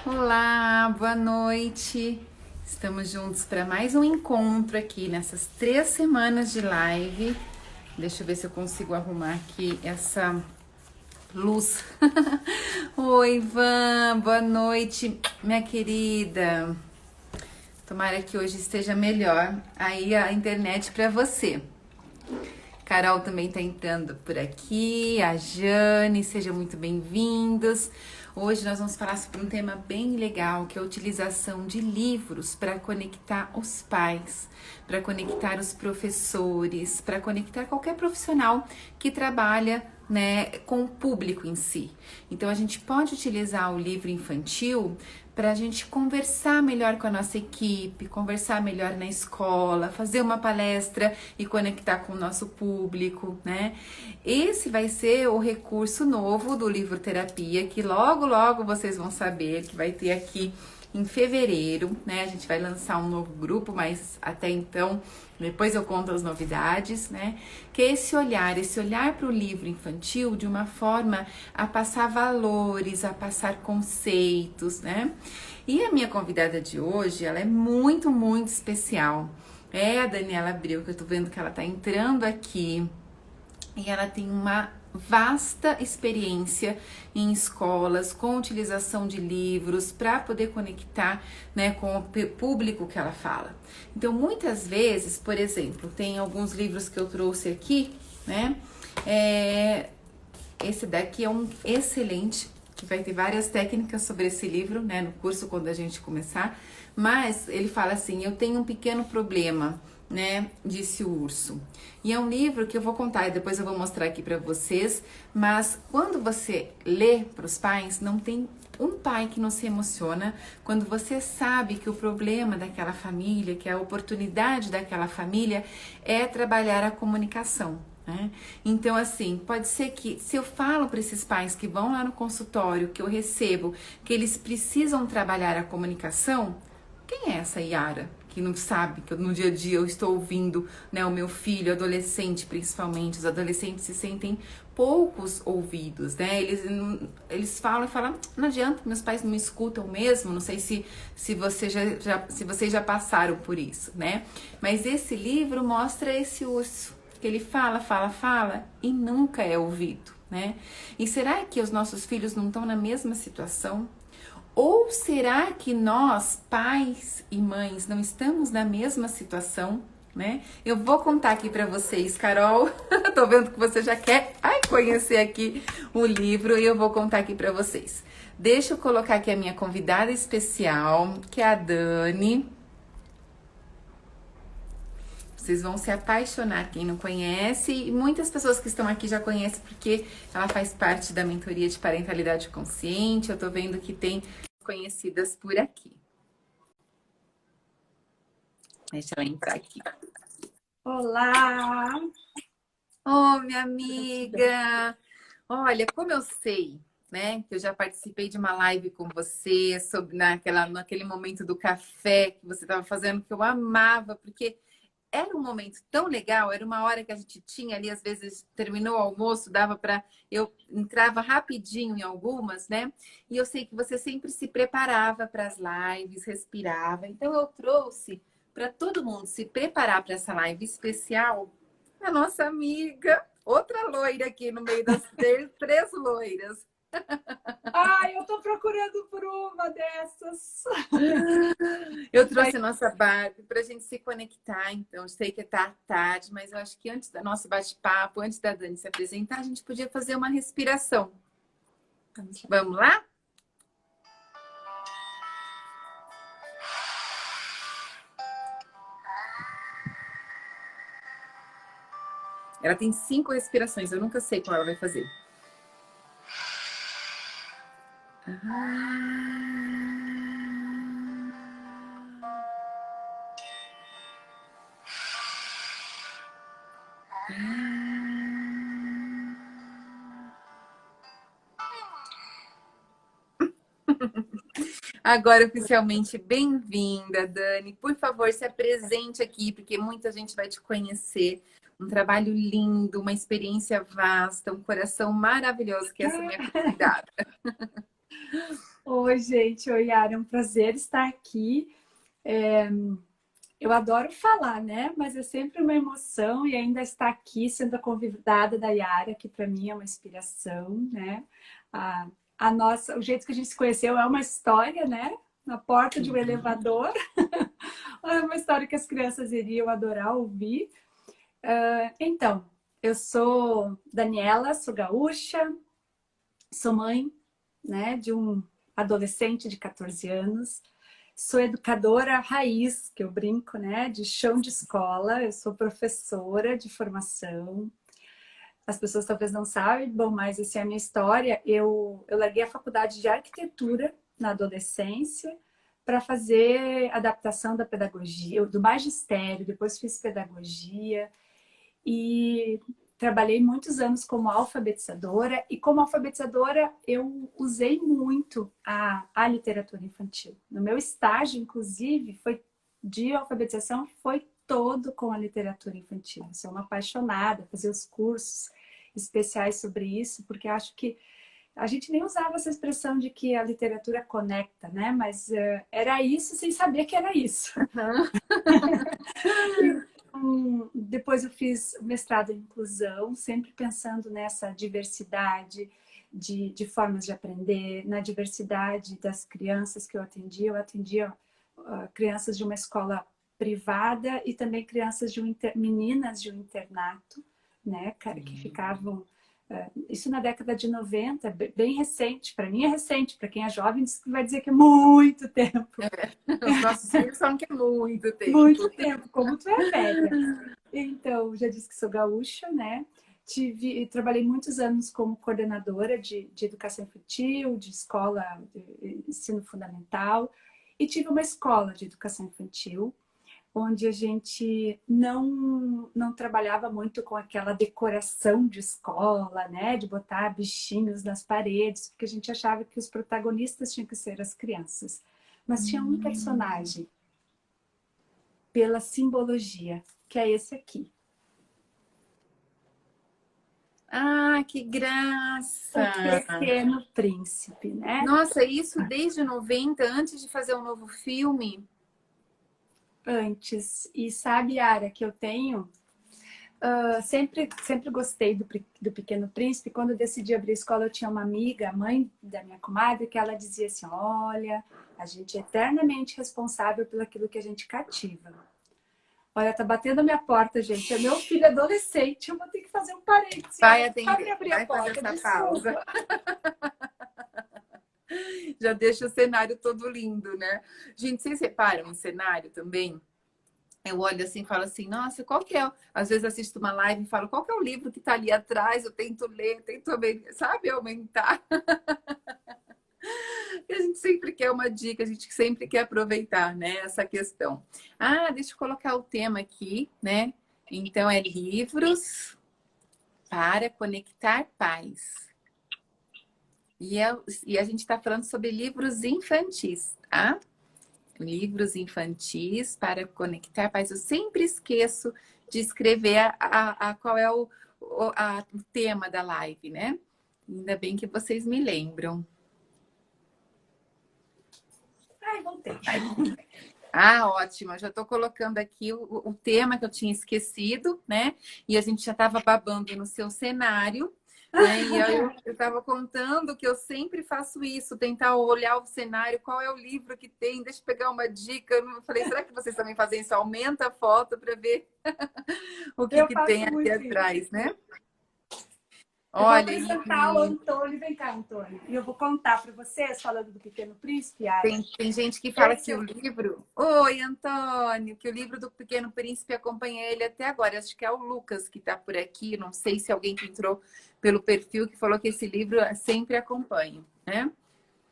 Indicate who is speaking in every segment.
Speaker 1: Olá, boa noite. Estamos juntos para mais um encontro aqui nessas 3 semanas de live. Deixa eu ver se eu consigo arrumar aqui essa luz. Oi, Ivan, boa noite, minha querida. Tomara que hoje esteja melhor aí a internet para você. Carol também está entrando por aqui, a Jane, sejam muito bem-vindos. Hoje nós vamos falar sobre um tema bem legal, que é a utilização de livros para conectar os pais, para conectar os professores, para conectar qualquer profissional que trabalha, né, com o público em si. Então a gente pode utilizar o livro infantil para a gente conversar melhor com a nossa equipe, conversar melhor na escola, fazer uma palestra e conectar com o nosso público, né? Esse vai ser o recurso novo do livro terapia, que logo vocês vão saber que vai ter aqui em fevereiro, né? A gente vai lançar um novo grupo, mas até então, depois eu conto as novidades, né? Que é esse olhar para o livro infantil de uma forma a passar valores, a passar conceitos, né? E a minha convidada de hoje, ela é muito especial. É a Daniela Abreu, que eu tô vendo que ela tá entrando aqui. E ela tem uma vasta experiência em escolas, com utilização de livros, para poder conectar, né, com o público que ela fala. Então, muitas vezes, por exemplo, tem alguns livros que eu trouxe aqui, né? Esse daqui é um excelente, que vai ter várias técnicas sobre esse livro, né, no curso quando a gente começar. Mas ele fala assim: eu tenho um pequeno problema, né, disse o urso. E é um livro que eu vou contar e depois eu vou mostrar aqui para vocês, mas quando você lê para os pais, não tem um pai que não se emociona quando você sabe que o problema daquela família, que a oportunidade daquela família é trabalhar a comunicação. Né? Então, assim, pode ser que se eu falo para esses pais que vão lá no consultório, que eu recebo, que eles precisam trabalhar a comunicação, quem é essa Yara que não sabe que no dia a dia eu estou ouvindo, né, o meu filho, adolescente principalmente, os adolescentes se sentem poucos ouvidos, né? Eles falam e falam, não adianta, meus pais não me escutam mesmo, não sei se se vocês já passaram por isso, né? Mas esse livro mostra esse urso, que ele fala e nunca é ouvido, né? E será que os nossos filhos não estão na mesma situação? Ou será que nós, pais e mães, não estamos na mesma situação, né? Eu vou contar aqui para vocês, Carol. Tô vendo que você já quer conhecer aqui o livro e eu vou contar aqui para vocês. Deixa eu colocar aqui a minha convidada especial, que é a Dani. Vocês vão se apaixonar, quem não conhece, e muitas pessoas que estão aqui já conhecem porque ela faz parte da mentoria de parentalidade consciente. Eu tô vendo que tem conhecidas por aqui. Deixa ela entrar aqui.
Speaker 2: Olá!
Speaker 1: Oh, minha amiga! Olha, como eu sei, né, que eu já participei de uma live com você sobre naquele momento do café que você estava fazendo, que eu amava, porque era um momento tão legal, era uma hora que a gente tinha ali, às vezes terminou o almoço, dava para eu entrava rapidinho em algumas, né? E eu sei que você sempre se preparava para as lives, respirava. Então eu trouxe para todo mundo se preparar para essa live especial a nossa amiga, outra loira aqui no meio das três loiras.
Speaker 2: Ai, eu tô procurando por uma dessas.
Speaker 1: Eu trouxe a nossa Barbie para a gente se conectar, então. Sei que tá tarde, mas eu acho que antes do nosso bate-papo, antes da Dani se apresentar, a gente podia fazer uma respiração. Vamos lá? Ela tem 5 respirações, eu nunca sei qual ela vai fazer. Agora, oficialmente, bem-vinda, Dani. Por favor, se apresente aqui, porque muita gente vai te conhecer. Um trabalho lindo, uma experiência vasta, um coração maravilhoso que é essa minha convidada.
Speaker 2: Oi, gente. Oi, Yara. É um prazer estar aqui. Eu adoro falar, né? Mas é sempre uma emoção e ainda estar aqui sendo a convidada da Yara, que para mim é uma inspiração, né? O jeito que a gente se conheceu é uma história, né? Na porta de um elevador. É uma história que as crianças iriam adorar ouvir. Então, eu sou Daniela, sou gaúcha, sou mãe, né, de um adolescente de 14 anos. Sou educadora raiz, que eu brinco, né, de chão de escola. Eu sou professora de formação. As pessoas talvez não sabem, bom, mas essa é a minha história. Eu larguei a faculdade de arquitetura na adolescência para fazer adaptação da pedagogia, do magistério, depois fiz pedagogia e trabalhei muitos anos como alfabetizadora, e como alfabetizadora eu usei muito a literatura infantil. No meu estágio, inclusive, foi de alfabetização, foi todo com a literatura infantil. Eu sou uma apaixonada, fazer os cursos especiais sobre isso, porque acho que a gente nem usava essa expressão de que a literatura conecta, né? Mas era isso sem saber que era isso. Depois eu fiz mestrado em inclusão, sempre pensando nessa diversidade de formas de aprender, na diversidade das crianças que eu atendia. Eu atendia crianças de uma escola privada e também crianças meninas de um internato, né, que ficavam... Isso na década de 90, bem recente. Para mim é recente, para quem é jovem vai dizer que é muito tempo.
Speaker 1: Os nossos filhos falam que é muito tempo.
Speaker 2: Muito tempo, como tu é velha. Então, já disse que sou gaúcha, né? Trabalhei muitos anos como coordenadora de educação infantil, de escola de ensino fundamental, e tive uma escola de educação infantil, onde a gente não trabalhava muito com aquela decoração de escola, né? De botar bichinhos nas paredes, porque a gente achava que os protagonistas tinham que ser as crianças. Mas tinha um personagem pela simbologia, que é esse aqui.
Speaker 1: Ah, que graça!
Speaker 2: O Pequeno Príncipe, né?
Speaker 1: Nossa, isso desde 90, antes de fazer um novo filme?
Speaker 2: Antes. E sabe, Yara, que eu tenho... sempre gostei do Pequeno Príncipe. Quando eu decidi abrir a escola, eu tinha uma amiga, a mãe da minha comadre, que ela dizia assim, olha, a gente é eternamente responsável pelo aquilo que a gente cativa. Olha, tá batendo a minha porta, gente. É meu filho adolescente. Eu vou ter que fazer um parênteses.
Speaker 1: Vai atender,
Speaker 2: abrir
Speaker 1: vai
Speaker 2: a porta,
Speaker 1: fazer essa
Speaker 2: desculpa.
Speaker 1: pausa. Já deixa o cenário todo lindo, né? Gente, vocês reparam o cenário também? Eu olho assim e falo assim, nossa, qual que é? Às vezes assisto uma live e falo, qual que é o livro que tá ali atrás? Eu tento ler, tento, sabe, aumentar. E a gente sempre quer uma dica, a gente sempre quer aproveitar, né, essa questão. Ah, deixa eu colocar o tema aqui, né? Então, é livros para conectar pais. E a gente está falando sobre livros infantis, tá? Livros infantis para conectar pais. Eu sempre esqueço de escrever qual é o tema da live, né? Ainda bem que vocês me lembram.
Speaker 2: Ai, voltei.
Speaker 1: Ah, ótimo. Eu já estou colocando aqui o tema que eu tinha esquecido, né? E a gente já estava babando no seu cenário, né? E aí eu estava contando que eu sempre faço isso, tentar olhar o cenário, qual é o livro que tem, deixa eu pegar uma dica. Eu falei, será que vocês também fazem isso? Aumenta a foto para ver o que tem aqui atrás, né?
Speaker 2: Olha, eu vou apresentar o Antônio. Vem cá, Antônio. E eu vou contar para vocês, falando do Pequeno Príncipe.
Speaker 1: Tem gente que fala que o livro... Oi, Antônio! Que o livro do Pequeno Príncipe acompanha ele até agora. Acho que é o Lucas que está por aqui. Não sei se alguém que entrou pelo perfil que falou que esse livro sempre acompanha, né?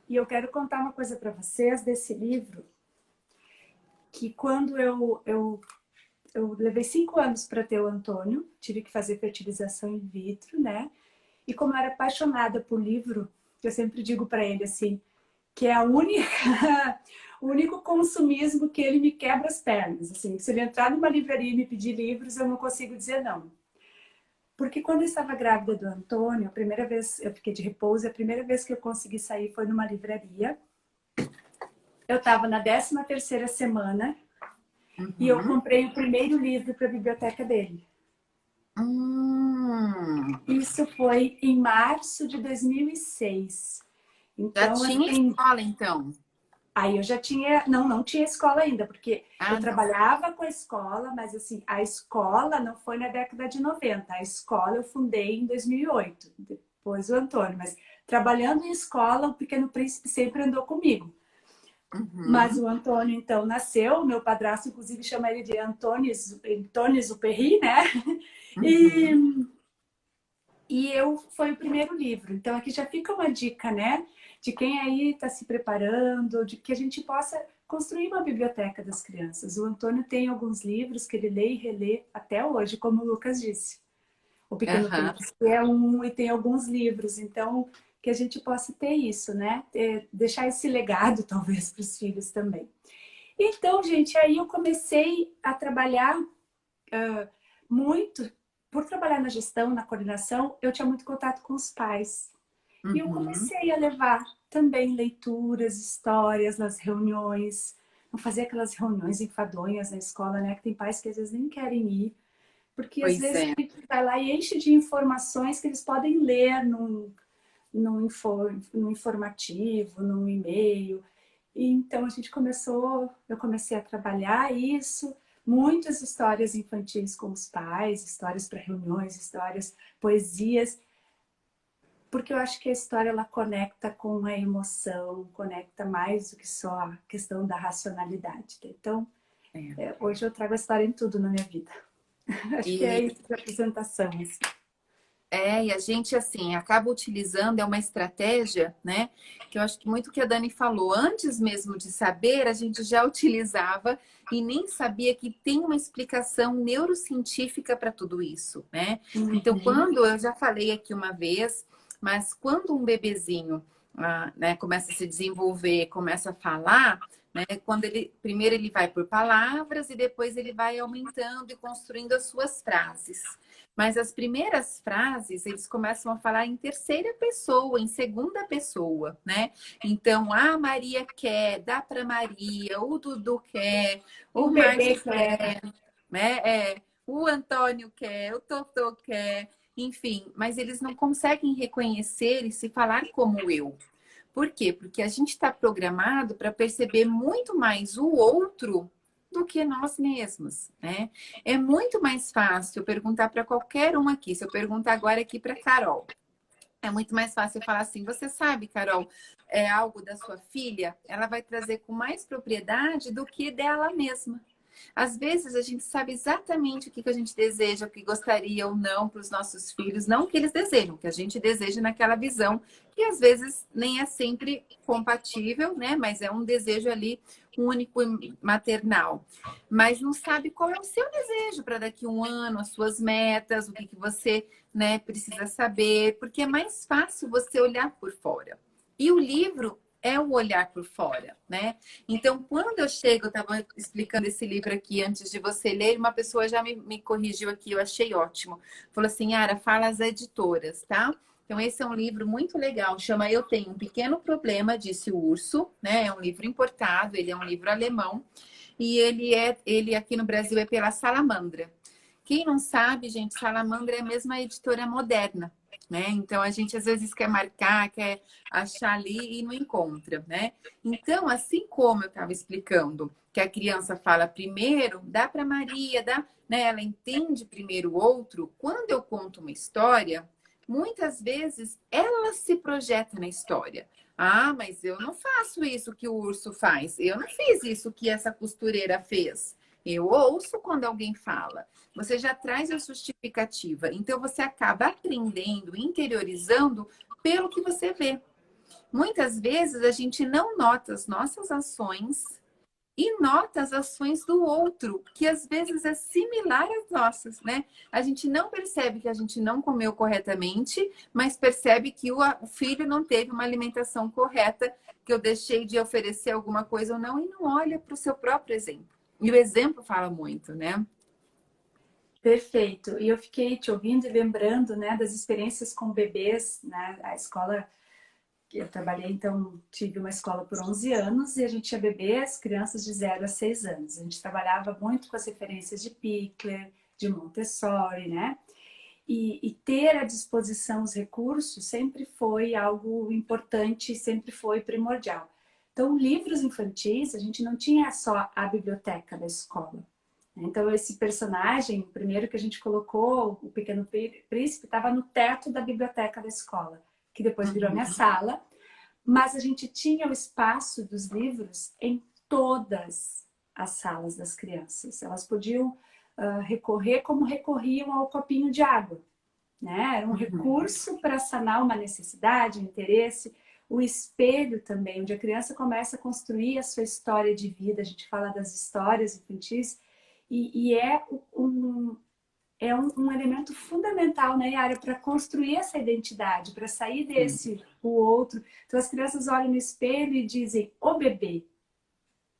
Speaker 2: E eu quero contar uma coisa para vocês desse livro. Que quando eu levei 5 anos para ter o Antônio. Tive que fazer fertilização in vitro, né? E como eu era apaixonada por livro, eu sempre digo para ele assim, que é o único consumismo que ele me quebra as pernas. Assim, se ele entrar numa livraria e me pedir livros, eu não consigo dizer não. Porque quando eu estava grávida do Antônio, a primeira vez eu fiquei de repouso, a primeira vez que eu consegui sair foi numa livraria. Eu estava na 13ª semana e eu
Speaker 1: Uhum.
Speaker 2: comprei o primeiro livro para a biblioteca dele.
Speaker 1: Hum,
Speaker 2: Isso foi em março de 2006.
Speaker 1: já
Speaker 2: Então,
Speaker 1: tinha
Speaker 2: assim,
Speaker 1: escola, então.
Speaker 2: aí eu já tinha, não tinha escola ainda, porque eu
Speaker 1: Ah, não.
Speaker 2: trabalhava com a escola, mas assim, a escola não foi na década de 90. A escola eu fundei em 2008, depois o Antônio, mas trabalhando em escola, o Pequeno Príncipe sempre andou comigo. Mas
Speaker 1: Uhum.
Speaker 2: o Antônio, então, nasceu, meu padrasto, inclusive, chama ele de Antônio Zuperri, né? E,
Speaker 1: Uhum.
Speaker 2: foi o primeiro livro. Então, aqui já fica uma dica, né? De quem aí está se preparando, de que a gente possa construir uma biblioteca das crianças. O Antônio tem alguns livros que ele lê e relê até hoje, como o Lucas disse. O Pequeno
Speaker 1: Aham.
Speaker 2: Príncipe é um e tem alguns livros. Então, que a gente possa ter isso, né? Deixar esse legado, talvez, para os filhos também. Então, gente, aí eu comecei a trabalhar muito. Por trabalhar na gestão, na coordenação, eu tinha muito contato com os pais. E eu
Speaker 1: Uhum.
Speaker 2: comecei a levar também leituras, histórias nas reuniões. Não fazer aquelas reuniões enfadonhas na escola, né? Que tem pais que às vezes nem querem ir. Porque às
Speaker 1: Pois
Speaker 2: vezes
Speaker 1: é.
Speaker 2: a gente vai lá e enche de informações que eles podem ler num informativo, num e-mail. E então eu comecei a trabalhar isso, muitas histórias infantis com os pais, histórias para reuniões, histórias, poesias, porque eu acho que a história ela conecta com a emoção, conecta mais do que só a questão da racionalidade. Então,
Speaker 1: É.
Speaker 2: hoje eu trago a história em tudo na minha vida. Acho que é
Speaker 1: E
Speaker 2: isso de apresentação. Assim.
Speaker 1: e a gente, assim, acaba utilizando, é uma estratégia, né? Que eu acho que muito que a Dani falou, antes mesmo de saber, a gente já utilizava e nem sabia que tem uma explicação neurocientífica para tudo isso, né? Então,
Speaker 2: Uhum.
Speaker 1: quando eu já falei aqui uma vez, mas quando um bebezinho, né, começa a se desenvolver, começa a falar, né? Quando ele primeiro ele vai por palavras e depois ele vai aumentando e construindo as suas frases. Mas as primeiras frases, eles começam a falar em terceira pessoa, em segunda pessoa, né? Então, a Maria quer, dá para Maria, o Dudu quer,
Speaker 2: O
Speaker 1: o
Speaker 2: bebê
Speaker 1: Márcio
Speaker 2: quer.
Speaker 1: quer, né? O Antônio quer, o Totô quer, enfim. Mas eles não conseguem reconhecer e se falar como eu. Por quê? Porque a gente está programado para perceber muito mais o outro do que nós mesmos, né? É muito mais fácil perguntar para qualquer um aqui. Se eu perguntar agora aqui para Carol, é muito mais fácil eu falar assim: você sabe, Carol, é algo da sua filha? Ela vai trazer com mais propriedade do que dela mesma. Às vezes a gente sabe exatamente o que a gente deseja, o que gostaria ou não para os nossos filhos, não o que eles desejam, o que a gente deseja naquela visão, que às vezes nem é sempre compatível, né? Mas é um desejo ali único e maternal. Mas não sabe qual é o seu desejo para daqui a um ano, as suas metas, o que você, né, precisa saber, porque é mais fácil você olhar por fora. E o livro é o olhar por fora, né? Então, quando eu chego, eu estava explicando esse livro aqui antes de você ler, uma pessoa já me corrigiu aqui, eu achei ótimo. Falou assim, Ara, fala as editoras, tá? Então, esse é um livro muito legal, chama Eu Tenho um Pequeno Problema, disse o Urso, né? É um livro importado, ele é um livro alemão, e ele aqui no Brasil é pela Salamandra. Quem não sabe, gente, Salamandra é a mesma editora moderna, né? Então a gente às vezes quer marcar, quer achar ali e não encontra, né? Então, assim como eu estava explicando que a criança fala primeiro, dá para Maria, dá, né? Ela entende primeiro o outro. Quando eu conto uma história, muitas vezes ela se projeta na história. Ah, mas eu não faço isso que o urso faz. Eu não fiz isso que essa costureira fez. Eu ouço quando alguém fala. Você já traz a justificativa. Então, você acaba aprendendo, interiorizando pelo que você vê. Muitas vezes a gente não nota as nossas ações e nota as ações do outro, que às vezes é similar às nossas, né? A gente não percebe que a gente não comeu corretamente, mas percebe que o filho não teve uma alimentação correta, que eu deixei de oferecer alguma coisa ou não, e não olha para o seu próprio exemplo. E o exemplo fala muito, né?
Speaker 2: Perfeito. E eu fiquei te ouvindo e lembrando, né, das experiências com bebês, né? A escola que eu trabalhei, então, tive uma escola por 11 anos e a gente tinha bebês, crianças de 0 a 6 anos. A gente trabalhava muito com as referências de Pickler, de Montessori, né? E ter à disposição os recursos sempre foi algo importante, sempre foi primordial. Então, livros infantis, a gente não tinha só a biblioteca da escola. Então, esse personagem, o primeiro que a gente colocou, o Pequeno Príncipe, estava no teto da biblioteca da escola, que depois virou minha
Speaker 1: Uhum.
Speaker 2: sala, mas a gente tinha o espaço dos livros em todas as salas das crianças. Elas podiam recorrer como recorriam ao copinho de água, né? Era um
Speaker 1: Uhum.
Speaker 2: recurso para sanar uma necessidade, um interesse. O espelho também, onde a criança começa a construir a sua história de vida. A gente fala das histórias infantis e é um elemento fundamental, né, Yara, para construir essa identidade, para sair
Speaker 1: Sim.
Speaker 2: desse o outro. Então as crianças olham no espelho e dizem, o bebê,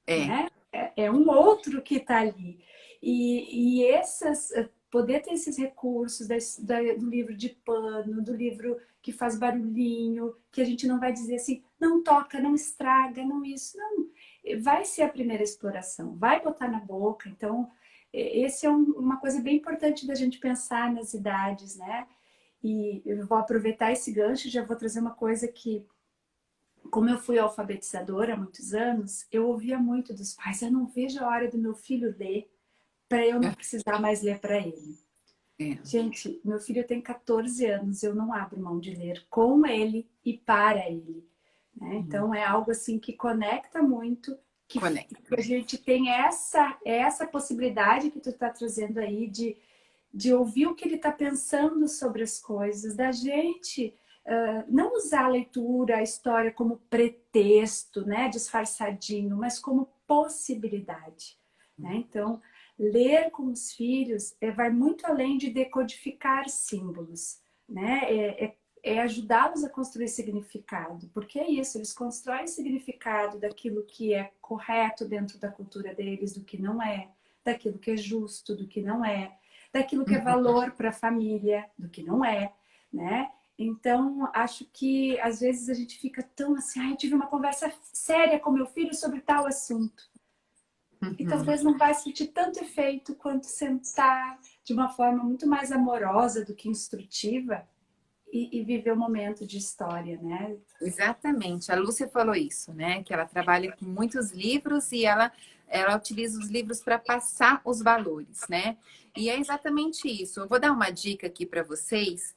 Speaker 1: É.
Speaker 2: né? É um outro que está ali. Poder ter esses recursos do livro de pano, do livro que faz barulhinho, que a gente não vai dizer assim, não toca, não estraga, não isso, não. Vai ser a primeira exploração, vai botar na boca. Então, esse é uma coisa bem importante da gente pensar nas idades, né? E eu vou aproveitar esse gancho, já vou trazer uma coisa que como eu fui alfabetizadora há muitos anos, eu ouvia muito dos pais: eu não vejo a hora do meu filho ler para eu não precisar mais ler para ele.
Speaker 1: É.
Speaker 2: Gente, meu filho tem 14 anos, eu não abro mão de ler com ele e para ele. Né?
Speaker 1: Uhum.
Speaker 2: Então é algo assim que conecta muito, que
Speaker 1: Conecta.
Speaker 2: a gente tem essa possibilidade que tu está trazendo aí de ouvir o que ele está pensando sobre as coisas, da gente não usar a leitura, a história como pretexto, né, disfarçadinho, mas como possibilidade. Né? Então, ler com os filhos vai muito além de decodificar símbolos, né? É ajudá-los a construir significado, porque é isso, eles constroem significado daquilo que é correto dentro da cultura deles, do que não é, daquilo que é justo, do que não é, daquilo que é
Speaker 1: Uhum.
Speaker 2: valor para a família, do que não é, né? Então, acho que às vezes a gente fica tão assim, eu tive uma conversa séria com meu filho sobre tal assunto. E
Speaker 1: Uhum.
Speaker 2: talvez não vai sentir tanto efeito quanto sentar de uma forma muito mais amorosa do que instrutiva e viver o momento de história, né?
Speaker 1: Exatamente. A Lúcia falou isso, né? Que ela trabalha com muitos livros e ela utiliza os livros para passar os valores, né? E é exatamente isso. Eu vou dar uma dica aqui para vocês,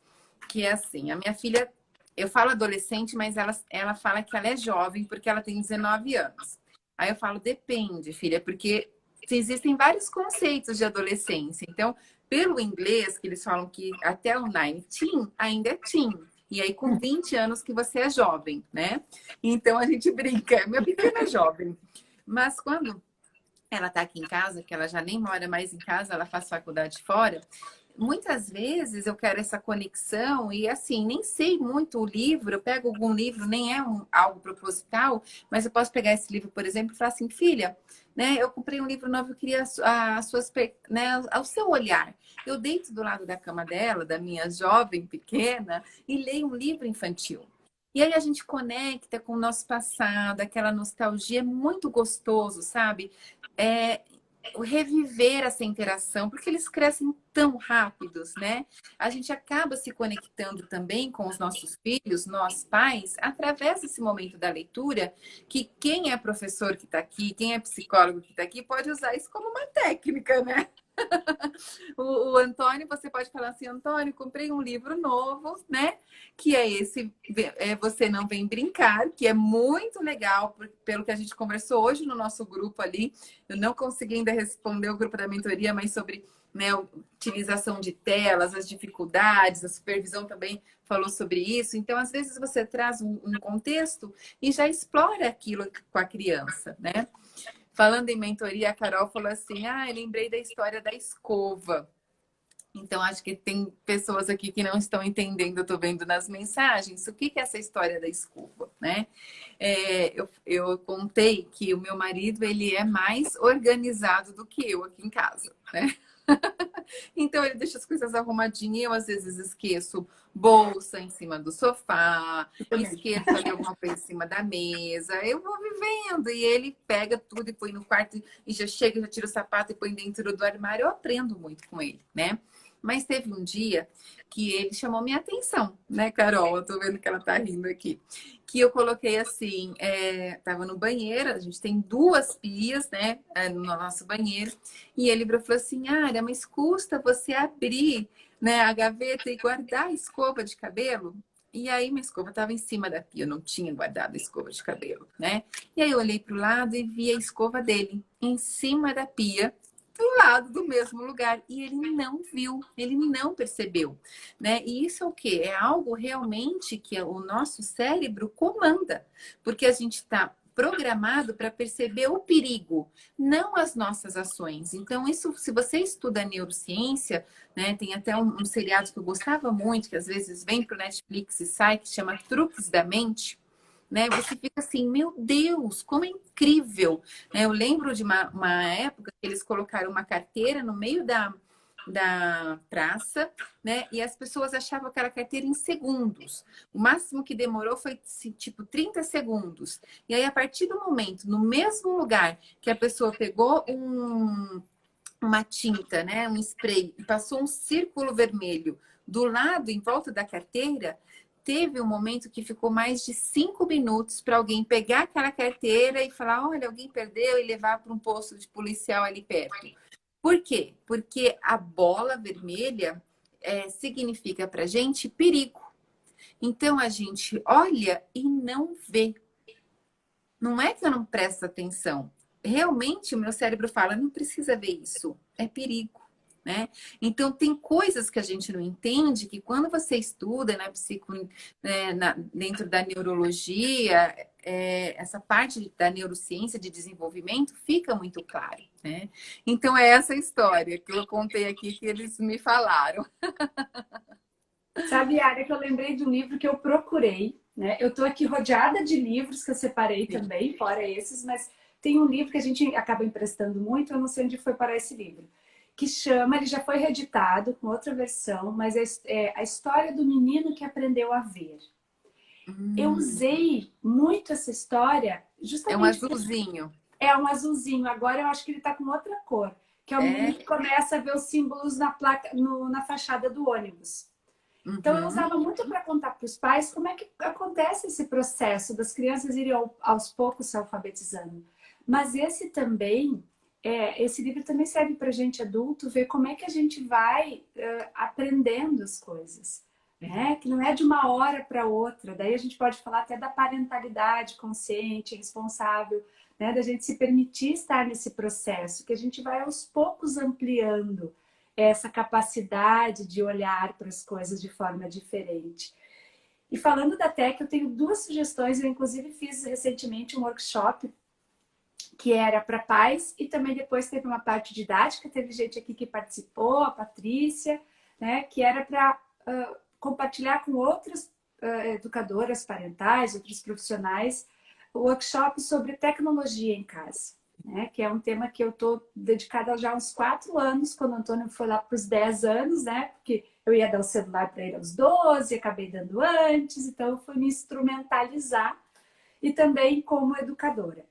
Speaker 1: que é assim, a minha filha, eu falo adolescente, mas ela fala que ela é jovem porque ela tem 19 anos. Aí eu falo, depende, filha, porque existem vários conceitos de adolescência. Então, pelo inglês, que eles falam que até o 19 ainda é teen. E aí, com 20 anos que você é jovem, né? Então a gente brinca, minha pequena é jovem. Mas quando ela tá aqui em casa, que ela já nem mora mais em casa, ela faz faculdade fora, muitas vezes eu quero essa conexão e assim, nem sei muito o livro, eu pego algum livro, nem é algo proposital, mas eu posso pegar esse livro, por exemplo, e falar assim, filha, né, eu comprei um livro novo, eu queria as suas, né, o seu olhar. Eu deito do lado da cama dela, da minha jovem pequena, e leio um livro infantil. E aí a gente conecta com o nosso passado, aquela nostalgia, é muito gostoso, sabe? É, reviver essa interação, porque eles crescem tão rápidos, né? A gente acaba se conectando também com os nossos filhos, nós pais, através desse momento da leitura, que quem é professor que está aqui, quem é psicólogo que está aqui, pode usar isso como uma técnica, né? O Antônio, você pode falar assim, Antônio, comprei um livro novo, né? Que é esse Você Não Vem Brincar, que é muito legal, pelo que a gente conversou hoje no nosso grupo ali. Eu não consegui ainda responder o grupo da mentoria, mas sobre, né, utilização de telas, as dificuldades, a supervisão também falou sobre isso. Então, às vezes, você traz um contexto e já explora aquilo com a criança, né? Falando em mentoria, a Carol falou assim: ah, eu lembrei da história da escova. Então, acho que tem pessoas aqui que não estão entendendo, eu estou vendo nas mensagens, o que é essa história da escova, né? Eu contei que o meu marido, ele é mais organizado do que eu aqui em casa, né? Então ele deixa as coisas arrumadinhas, eu às vezes esqueço bolsa em cima do sofá,
Speaker 2: Eu também.
Speaker 1: esqueço ali alguma coisa em cima da mesa. Eu vou vivendo e ele pega tudo e põe no quarto e já chega, já tira o sapato e põe dentro do armário. Eu aprendo muito com ele, né? Mas teve um dia que ele chamou minha atenção, né, Carol? Eu tô vendo que ela tá rindo aqui. Que eu coloquei assim, tava no banheiro, a gente tem duas pias, né, no nosso banheiro. E ele falou assim, Ara, mas custa você abrir, né, a gaveta e guardar a escova de cabelo? E aí minha escova estava em cima da pia, eu não tinha guardado a escova de cabelo, né? E aí eu olhei para o lado e vi a escova dele em cima da pia, do lado do mesmo lugar. E ele não viu, ele não percebeu, né? E isso é o quê? É algo realmente que o nosso cérebro comanda, porque a gente está programado para perceber o perigo, não as nossas ações. Então, isso, se você estuda neurociência, né, tem até um seriado que eu gostava muito, que às vezes vem para o Netflix e sai, que chama Truques da Mente, né? Você fica assim, meu Deus, como é incrível, né? Eu lembro de uma época que eles colocaram uma carteira no meio da praça, né? E as pessoas achavam aquela carteira em segundos. O máximo que demorou foi tipo 30 segundos. E aí, a partir do momento, no mesmo lugar que a pessoa pegou uma tinta, né? Um spray, e passou um círculo vermelho do lado, em volta da carteira, teve um momento que ficou mais de 5 minutos para alguém pegar aquela carteira e falar: olha, alguém perdeu, e levar para um posto de policial ali perto. Por quê? Porque a bola vermelha significa para gente perigo. Então a gente olha e não vê. Não é que eu não presto atenção. Realmente o meu cérebro fala, não precisa ver isso, é perigo. Né? Então, tem coisas que a gente não entende que quando você estuda na dentro da neurologia, essa parte da neurociência de desenvolvimento fica muito claro. Né? Então, é essa história que eu contei aqui que eles me falaram.
Speaker 2: Sabe, Yara, que eu lembrei de um livro que eu procurei, né? Eu tô aqui rodeada de livros que eu separei também, fora esses, mas tem um livro que a gente acaba emprestando muito, eu não sei onde foi parar esse livro, que chama, ele já foi reeditado com outra versão, mas é a história do menino que aprendeu a ver. Eu usei muito essa história
Speaker 1: É um
Speaker 2: justamente porque
Speaker 1: azulzinho.
Speaker 2: é um azulzinho, agora eu acho que ele tá com outra cor, que é o menino que começa a ver os símbolos na placa, na fachada do ônibus. Então, eu
Speaker 1: Uhum.
Speaker 2: usava muito para contar para os pais como é que acontece esse processo das crianças irem aos poucos se alfabetizando. Mas esse também, esse livro também serve para a gente adulto ver como é que a gente vai aprendendo as coisas. Né? Que não é de uma hora para outra. Daí a gente pode falar até da parentalidade consciente, responsável, né? Da gente se permitir estar nesse processo, que a gente vai aos poucos ampliando essa capacidade de olhar para as coisas de forma diferente. E falando da TEC, eu tenho duas sugestões. Eu, inclusive, fiz recentemente um workshop que era para pais e também depois teve uma parte didática. Teve gente aqui que participou, a Patrícia, né, que era para compartilhar com outras educadoras parentais, outros profissionais, o workshop sobre tecnologia em casa. Né, que é um tema que eu estou dedicada já há uns 4 anos, quando o Antônio foi lá para os 10 anos, né? Porque eu ia dar o celular para ele aos 12, acabei dando antes, então eu fui me instrumentalizar e também como educadora.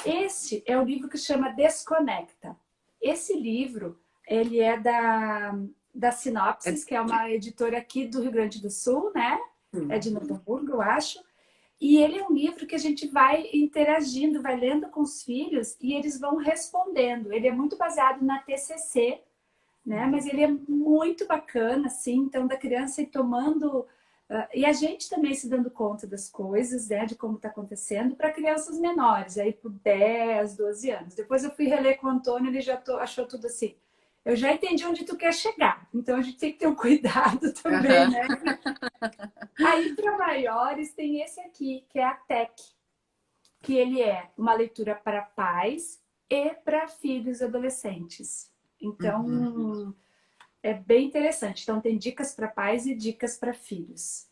Speaker 2: Este é o livro que chama Desconecta. Esse livro, ele é da Sinopsis, que é uma editora aqui do Rio Grande do Sul, né? É de Novo Hamburgo, eu acho. E ele é um livro que a gente vai interagindo, vai lendo com os filhos e eles vão respondendo. Ele é muito baseado na TCC, né? Mas ele é muito bacana, assim, então da criança ir tomando... e a gente também se dando conta das coisas, né? De como está acontecendo para crianças menores, aí por 10, 12 anos. Depois eu fui reler com o Antônio, ele já achou tudo assim. Eu já entendi onde tu quer chegar, então a gente tem que ter um cuidado também, né? Aí, para maiores, tem esse aqui, que é a TEC, que ele é uma leitura para pais e para filhos e adolescentes. Então, é bem interessante. Então, tem dicas para pais e dicas para filhos.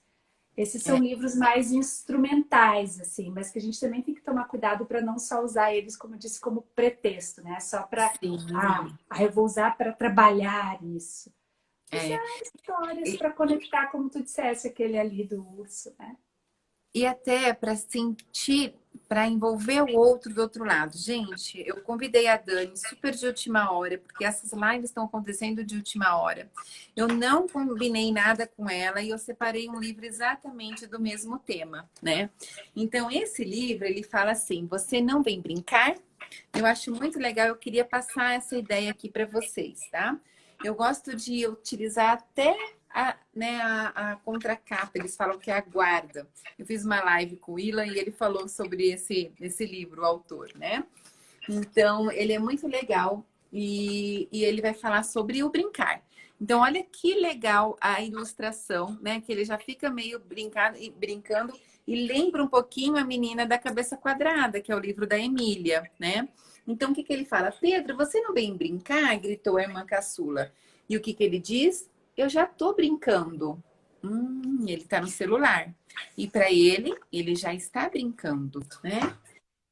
Speaker 2: Esses são livros mais instrumentais, assim, mas que a gente também tem que tomar cuidado para não só usar eles, como eu disse, como pretexto, né? Só para,
Speaker 1: Sim.
Speaker 2: eu vou usar para trabalhar isso.
Speaker 1: É.
Speaker 2: Usar histórias para conectar, como tu dissesse, aquele ali do urso, né?
Speaker 1: E até para sentir, para envolver o outro do outro lado. Gente, eu convidei a Dani super de última hora, porque essas lives estão acontecendo de última hora. Eu não combinei nada com ela e eu separei um livro exatamente do mesmo tema, né? Então, esse livro, ele fala assim: você não vem brincar? Eu acho muito legal, eu queria passar essa ideia aqui para vocês, tá? Eu gosto de utilizar até a contracapa, eles falam que é a guarda. Eu fiz uma live com o Ilan e ele falou sobre esse livro, o autor, né? Então, ele é muito legal e ele vai falar sobre o brincar. Então, olha que legal a ilustração, né? Que ele já fica meio brincando e lembra um pouquinho a menina da cabeça quadrada, que é o livro da Emília, né? Então, o que ele fala? Pedro, você não vem brincar? Gritou a irmã caçula. E o que ele diz? Eu já tô brincando. Ele tá no celular. E para ele já está brincando, né?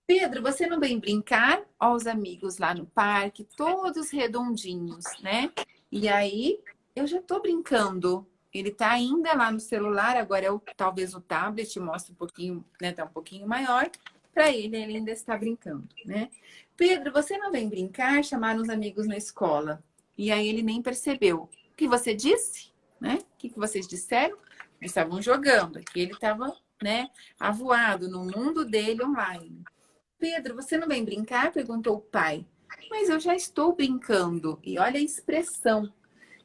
Speaker 1: Pedro, você não vem brincar? Ó, os amigos lá no parque, todos redondinhos, né? E aí, eu já tô brincando. Ele tá ainda lá no celular, agora talvez o tablet mostra um pouquinho, né? Tá um pouquinho maior. Para ele ainda está brincando, né? Pedro, você não vem brincar? Chamaram os amigos na escola. E aí ele nem percebeu. O que você disse? Né? O que vocês disseram? Eles estavam jogando. Aqui ele estava, né, avoado no mundo dele online. Pedro, você não vem brincar? Perguntou o pai. Mas eu já estou brincando. E olha a expressão.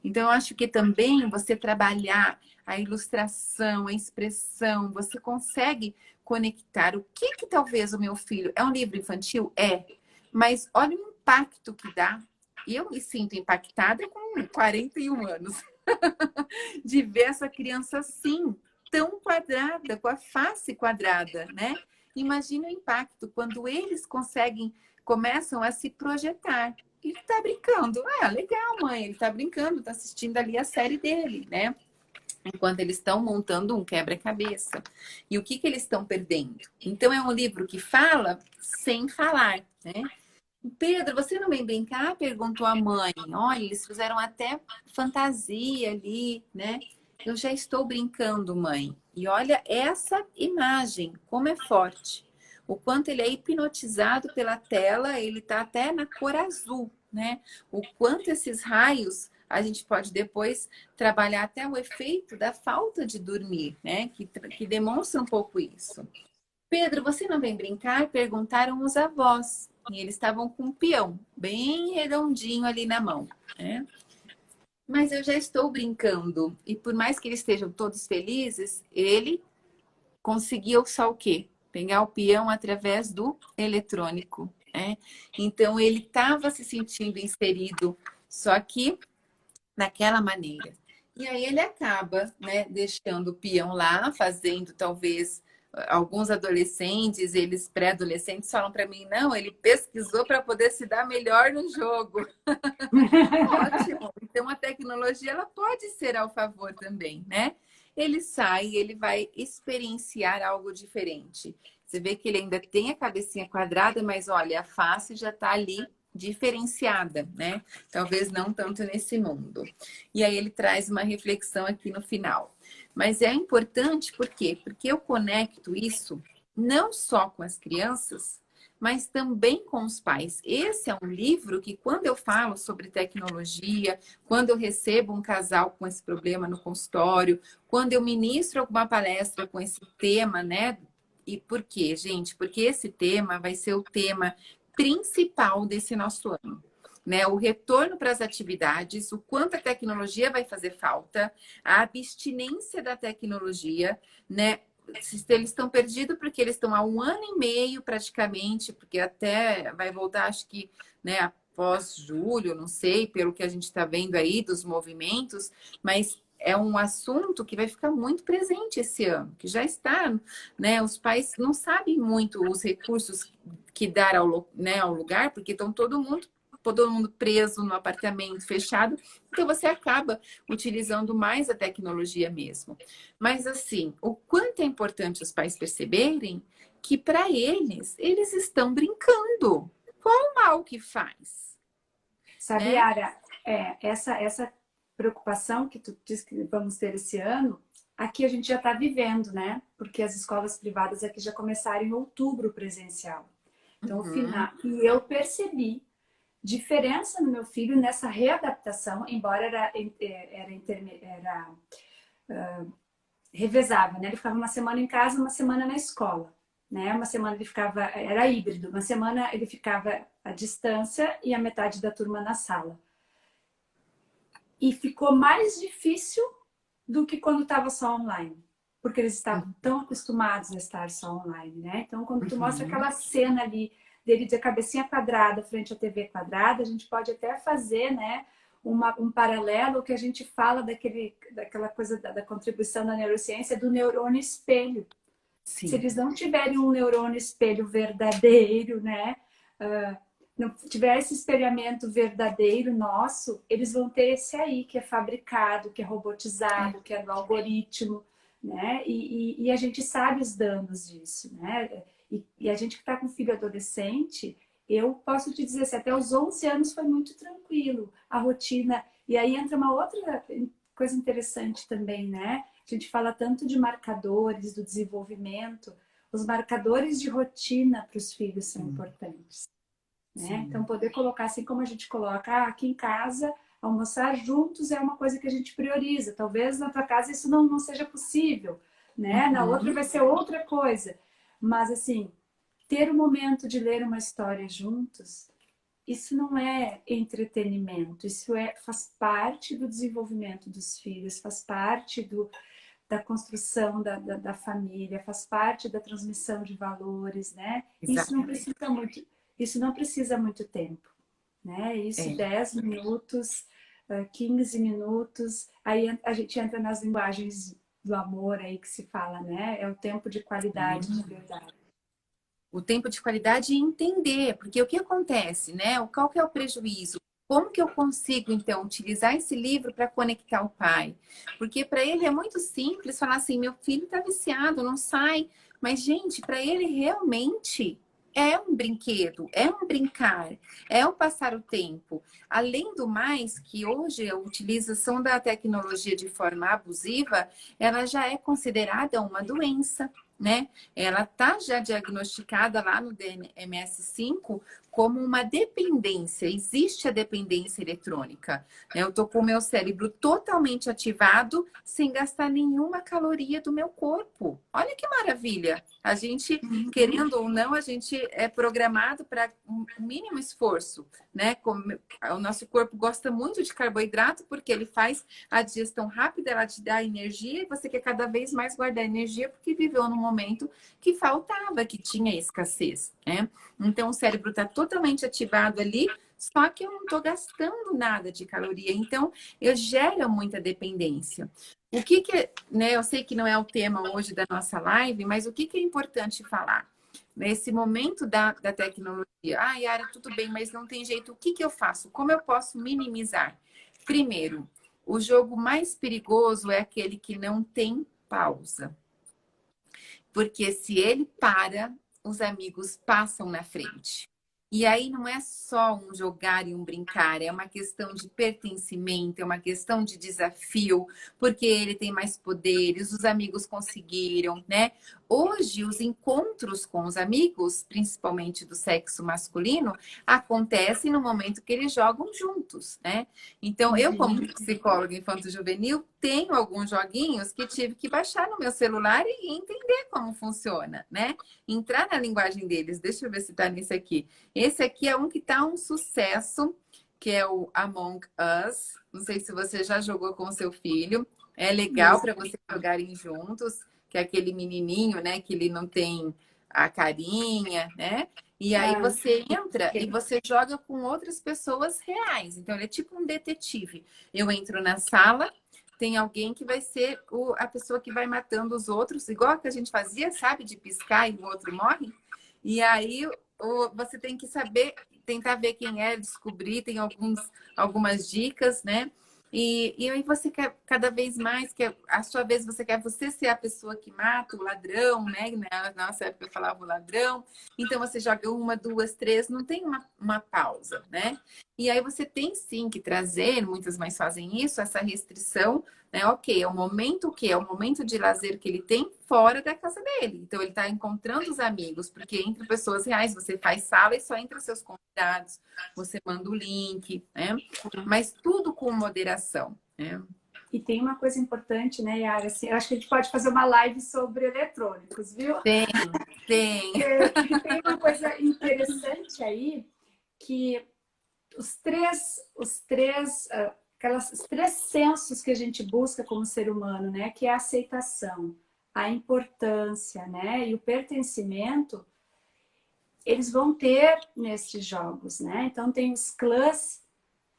Speaker 1: Então, eu acho que também você trabalhar a ilustração, a expressão, você consegue conectar o que talvez o meu filho... É um livro infantil? É. Mas olha o impacto que dá. E eu me sinto impactada com 41 anos. De ver essa criança assim, tão quadrada, com a face quadrada, né? Imagina o impacto quando eles começam a se projetar. Ele tá brincando. Ah, legal, mãe. Ele tá brincando, tá assistindo ali a série dele, né? Enquanto eles estão montando um quebra-cabeça. E o que eles estão perdendo? Então, é um livro que fala sem falar, né? Pedro, você não vem brincar? Perguntou a mãe. Olha, eles fizeram até fantasia ali, né? Eu já estou brincando, mãe. E olha essa imagem, como é forte. O quanto ele é hipnotizado pela tela, ele tá até na cor azul, né? O quanto esses raios a gente pode depois trabalhar até o efeito da falta de dormir, né? Que demonstra um pouco isso. Pedro, você não vem brincar? Perguntaram os avós. E eles estavam com um peão bem redondinho ali na mão, né? Mas eu já estou brincando. E por mais que eles estejam todos felizes, ele conseguiu só o quê? Pegar o peão através do eletrônico, né? Então ele estava se sentindo inserido, só que daquela maneira. E aí ele acaba, né, deixando o peão lá, fazendo talvez alguns adolescentes, eles pré-adolescentes falam para mim, não, ele pesquisou para poder se dar melhor no jogo. Ótimo. Então a tecnologia ela pode ser ao favor também, né? Ele sai, ele vai experienciar algo diferente. Você vê que ele ainda tem a cabecinha quadrada, mas olha, a face já está ali diferenciada, né? Talvez não tanto nesse mundo. E aí ele traz uma reflexão aqui no final. Mas é importante por quê? Porque eu conecto isso não só com as crianças, mas também com os pais. Esse é um livro que, quando eu falo sobre tecnologia, quando eu recebo um casal com esse problema no consultório, quando eu ministro alguma palestra com esse tema, né? E por quê, gente? Porque esse tema vai ser o tema principal desse nosso ano. Né, o retorno para as atividades, o quanto a tecnologia vai fazer falta, a abstinência da tecnologia, né? Eles estão perdidos porque eles estão há 1 ano e meio praticamente, porque até vai voltar, acho que, né, após julho, não sei, pelo que a gente está vendo aí dos movimentos, mas é um assunto que vai ficar muito presente esse ano, que já está, né? Os pais não sabem muito os recursos que dar ao, né, ao lugar, porque estão todo mundo todo mundo preso no apartamento fechado, então você acaba utilizando mais a tecnologia mesmo. Mas assim, o quanto é importante os pais perceberem que para eles estão brincando. Qual o mal que faz,
Speaker 2: Sabe,
Speaker 1: né?
Speaker 2: Yara, essa preocupação que tu disse que vamos ter esse ano, aqui a gente já está vivendo, né? Porque as escolas privadas aqui já começaram em outubro presencial. Então, o
Speaker 1: Uhum,
Speaker 2: final, e eu percebi diferença no meu filho nessa readaptação, embora era revezava, né? Ele ficava uma semana em casa, uma semana na escola, né? Uma semana ele ficava, era híbrido, uma semana ele ficava à distância e a metade da turma na sala. E ficou mais difícil do que quando estava só online, porque eles estavam tão acostumados a estar só online, né? Então, quando tu mostra
Speaker 1: uhum.
Speaker 2: aquela cena ali dele de cabecinha quadrada frente à TV quadrada, a gente pode até fazer, né, um paralelo que a gente fala daquela coisa da contribuição da neurociência do neurônio espelho. Se
Speaker 1: Sim,
Speaker 2: eles não tiverem um neurônio espelho verdadeiro, né, não tiver esse espelhamento verdadeiro nosso, eles vão ter esse aí que é fabricado, que é
Speaker 1: é,
Speaker 2: robotizado, que é do algoritmo, né? E a gente sabe os danos disso, né? E a gente que está com filho adolescente, eu posso te dizer, assim, até os 11 anos foi muito tranquilo, a rotina. E aí entra uma outra coisa interessante também, né? A gente fala tanto de marcadores do desenvolvimento, os marcadores de rotina para os filhos são
Speaker 1: sim,
Speaker 2: importantes, né? Então,
Speaker 1: sim.
Speaker 2: poder colocar assim como a gente coloca, aqui em casa, almoçar juntos é uma coisa que a gente prioriza. Talvez na tua casa isso não seja possível, né? Na outra
Speaker 1: Uhum.
Speaker 2: vai ser outra coisa. Mas, assim, ter o momento de ler uma história juntos, isso não é entretenimento, isso faz parte do desenvolvimento dos filhos, faz parte da construção da família, faz parte da transmissão de valores, né?
Speaker 1: Exatamente.
Speaker 2: Isso não precisa muito tempo, né? Isso
Speaker 1: É.
Speaker 2: 10 minutos, 15 minutos, aí a gente entra nas linguagens do amor aí que se fala, né? É o tempo de qualidade, de verdade.
Speaker 1: O tempo de qualidade e entender, porque o que acontece, né? Qual que é o prejuízo? Como que eu consigo, então, utilizar esse livro para conectar o pai? Porque para ele é muito simples falar assim: meu filho está viciado, não sai. Mas, gente, para ele realmente é um brinquedo, é um brincar, é um passar o tempo. Além do mais, que hoje a utilização da tecnologia de forma abusiva, ela já é considerada uma doença, né? Ela está já diagnosticada lá no DMS-5 como uma dependência. Existe a dependência eletrônica, né? Eu estou com o meu cérebro totalmente ativado, sem gastar nenhuma caloria do meu corpo. Olha que maravilha! A gente, querendo ou não, a gente é programado para um mínimo esforço, né? O nosso corpo gosta muito de carboidrato porque ele faz a digestão rápida, ela te dá energia e você quer cada vez mais guardar energia porque viveu num momento que faltava, que tinha escassez, né? Então o cérebro está totalmente ativado ali, só que eu não estou gastando nada de caloria, então eu gero muita dependência. O que que, né? Eu sei que não é o tema hoje da nossa live, mas o que que é importante falar? Nesse momento da tecnologia, Yara, tudo bem, mas não tem jeito. O que que eu faço? Como eu posso minimizar? Primeiro, o jogo mais perigoso é aquele que não tem pausa. Porque se ele para, os amigos passam na frente. E aí não é só um jogar e um brincar, é uma questão de pertencimento, é uma questão de desafio, porque ele tem mais poderes, os amigos conseguiram, né? Hoje, os encontros com os amigos, principalmente do sexo masculino, acontecem no momento que eles jogam juntos, né? Então, eu, como psicóloga infanto-juvenil, tenho alguns joguinhos que tive que baixar no meu celular e entender como funciona, né? Entrar na linguagem deles. Deixa eu ver se tá nesse aqui. Esse aqui é um que tá um sucesso, que é o Among Us. Não sei se você já jogou com o seu filho. É legal para vocês jogarem juntos, que é aquele menininho, né? Que ele não tem a carinha, né? E aí
Speaker 2: Ah,
Speaker 1: você entra e você joga com outras pessoas reais. Então, ele é tipo um detetive. Eu entro na sala, tem alguém que vai ser a pessoa que vai matando os outros, igual que a gente fazia, sabe? De piscar e o outro morre. E aí você tem que saber, tentar ver quem é, descobrir, tem algumas dicas, né? E aí você quer cada vez mais, que a sua vez você quer você ser a pessoa que mata o ladrão, né? Na nossa época eu falava o ladrão. Então você joga uma, duas, três, não tem uma pausa, né? E aí você tem sim que trazer, muitas mães fazem isso, essa restrição, né? Ok, é o momento que é o momento de lazer que ele tem fora da casa dele. Então ele está encontrando os amigos, porque entre pessoas reais você faz sala e só entra seus convidados, você manda o link, né? Mas tudo com moderação, né?
Speaker 2: E tem uma coisa importante, né, Yara? Assim, eu acho que a gente pode fazer uma live sobre eletrônicos, viu?
Speaker 1: Tem, tem.
Speaker 2: Porque tem uma coisa interessante aí, que os três sensos que a gente busca como ser humano, né? Que é a aceitação, a importância, né? E o pertencimento, eles vão ter nesses jogos, né? Então tem os clãs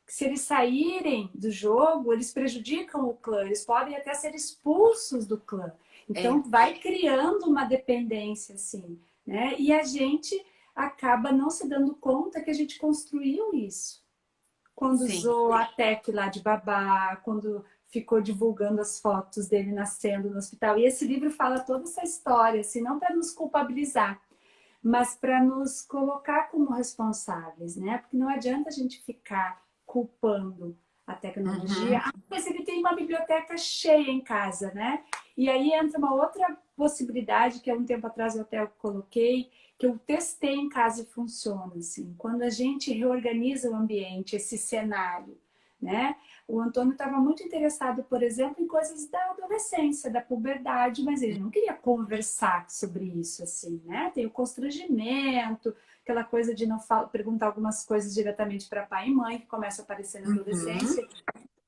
Speaker 2: que, se eles saírem do jogo, eles prejudicam o clã, eles podem até ser expulsos do clã. Então vai criando uma dependência assim, né? E a gente acaba não se dando conta que a gente construiu isso. Quando
Speaker 1: Sim.
Speaker 2: usou a Tec lá de babá, quando ficou divulgando as fotos dele nascendo no hospital. E esse livro fala toda essa história, assim, não para nos culpabilizar, mas para nos colocar como responsáveis, né? Porque não adianta a gente ficar culpando a tecnologia.
Speaker 1: Uhum.
Speaker 2: Ah, mas ele tem uma biblioteca cheia em casa, né? E aí entra uma outra possibilidade que há um tempo atrás eu até coloquei, que eu testei em casa e funciona, assim. Quando a gente reorganiza o ambiente, esse cenário, né? O Antônio estava muito interessado, por exemplo, em coisas da adolescência, da puberdade, mas ele não queria conversar sobre isso, assim, né? Tem o constrangimento, aquela coisa de não perguntar algumas coisas diretamente para pai e mãe, que começa a aparecer na adolescência.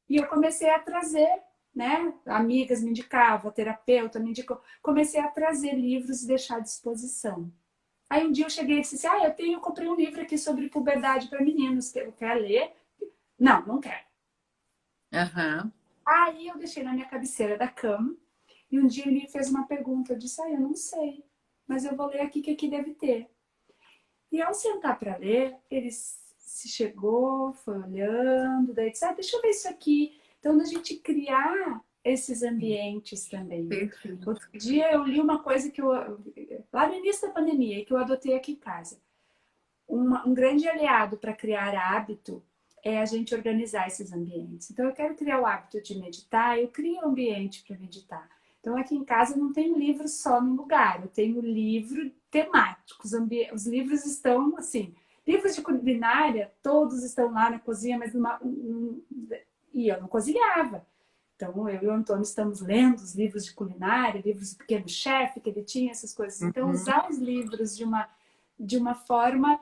Speaker 2: E eu comecei a trazer, né? Amigas me indicavam, terapeuta me indicou. Comecei a trazer livros e deixar à disposição. Aí um dia eu cheguei e disse assim, eu comprei um livro aqui sobre puberdade para meninos, que eu quero ler. Não, não quero.
Speaker 1: Uhum.
Speaker 2: Aí eu deixei na minha cabeceira da cama e um dia ele fez uma pergunta. Eu disse, eu não sei, mas eu vou ler aqui que aqui deve ter. E ao sentar para ler, ele se chegou, foi olhando, daí disse, deixa eu ver isso aqui. Então, a gente criar esses ambientes também.
Speaker 1: Perfeito.
Speaker 2: Outro dia eu li uma coisa que lá no início da pandemia, que eu adotei aqui em casa. Um grande aliado para criar hábito é a gente organizar esses ambientes. Então, eu quero criar o hábito de meditar, eu crio um ambiente para meditar. Então, aqui em casa eu não tenho livro só no lugar, eu tenho livro temáticos. Os livros estão assim, livros de culinária, todos estão lá na cozinha, mas e eu não cozinhava. Então, eu e o Antônio estamos lendo os livros de culinária, livros do Pequeno Chefe, que ele tinha, essas coisas. Então, usar os livros de uma forma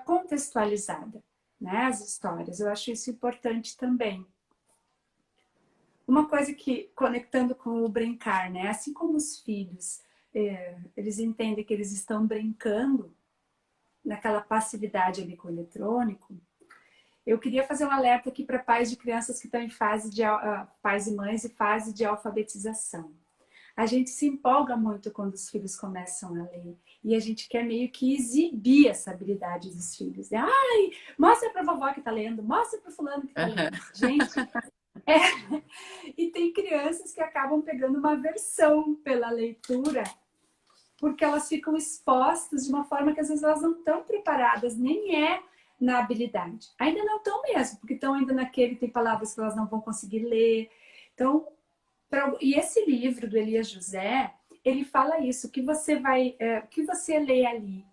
Speaker 2: contextualizada, né? As histórias. Eu acho isso importante também. Uma coisa que, conectando com o brincar, né? Assim como os filhos, eles entendem que eles estão brincando naquela passividade ali com o eletrônico, eu queria fazer um alerta aqui para pais de crianças que estão em fase de pais e mães em fase de alfabetização. A gente se empolga muito quando os filhos começam a ler e a gente quer meio que exibir essa habilidade dos filhos. Ai, mostra para a vovó que está lendo, mostra para o fulano que está lendo. Gente, e tem crianças que acabam pegando uma aversão pela leitura porque elas ficam expostas de uma forma que às vezes elas não estão preparadas, nem é na habilidade. Ainda não estão mesmo, porque estão ainda tem palavras que elas não vão conseguir ler. Então, e esse livro do Elias José, ele fala isso, que que você lê ali.